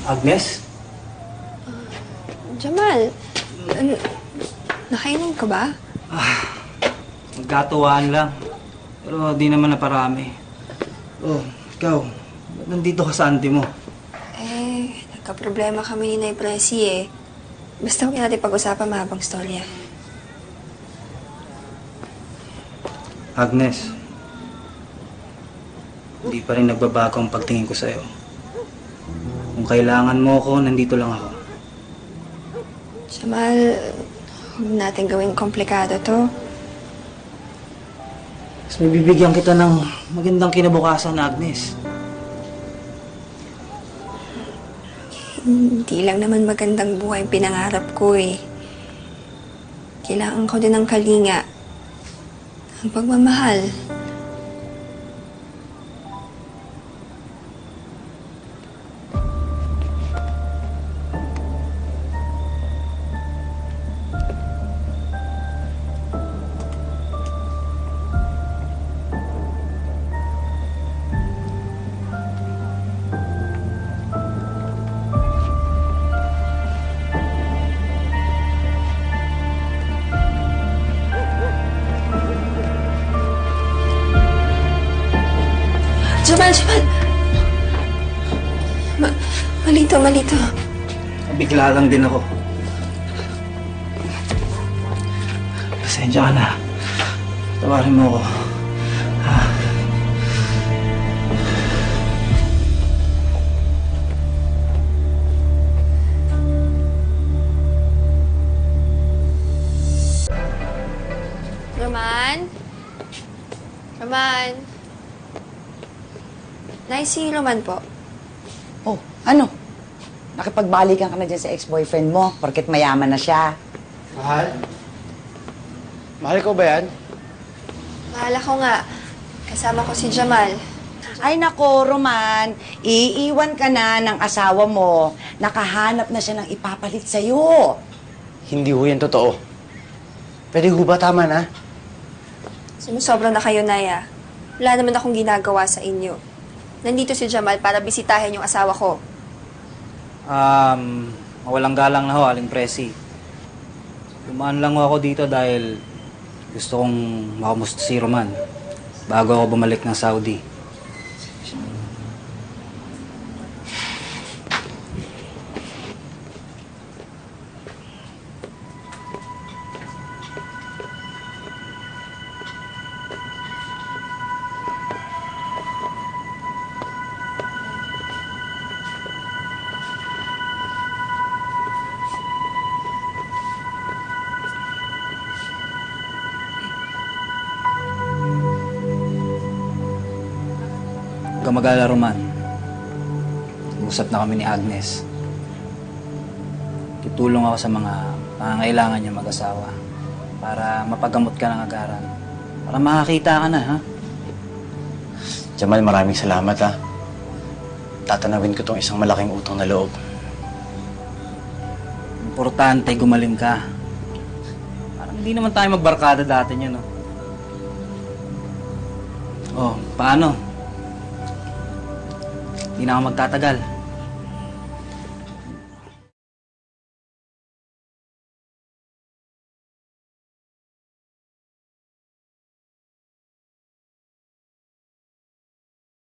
Agnes? Jamal, nakainom ka ba? Magkatuwaan lang. Pero di naman naparami. Oh, ikaw. Ba't nandito ka sa auntie mo? Nagka-problema kami ni Nay Presi eh. Basta huwag natin pag-usapan mahabang storya. Agnes. Hindi pa rin nagbabago ang pagtingin ko sa'yo. Kung kailangan mo ako, nandito lang ako. Jamal, huwag natin gawing komplikado to. Mas may bibigyan kita ng magandang kinabukasan, Agnes. Hindi lang naman magandang buhay ang pinangarap ko eh. Kailangan ko din ng kalinga. Ang pagmamahal. Jamal! Malito. Bigla lang din ako. Pasensya ka na. Tawarin mo ako. Roman? Nice si Roman po. Oh, ano? Nakipagbalikan ka na dyan sa ex-boyfriend mo, porket mayaman na siya. Mahal? Mahal ko ba yan? Mahala ko nga. Kasama ko si Jamal. Ay nako, Roman, iiwan ka na ng asawa mo. Nakahanap na siya ng ipapalit sa'yo. Hindi ho yan totoo. Pwede ho ba tama na? Sumusobra na kayo, Naya. Wala naman akong ginagawa sa inyo. Nandito si Jamal para bisitahin yung asawa ko. Walang galang na ho, Aling Presi. Dumaan lang ho ako dito dahil gusto kong makamusta si Roman bago ako bumalik ng Saudi. Huwag kang mag-alala, Roman. Usap na kami ni Agnes. Tutulong ako sa mga pangangailangan niya mag-asawa para mapagamot ka ng agaran. Para makakita ka na, ha? Jamal, maraming salamat ha. Tatanawin ko tong isang malaking utang na loob. Importante, gumaling ka. Parang hindi naman tayo magbarkada dati niya, no? Oh, paano? Hindi na ako magtatagal.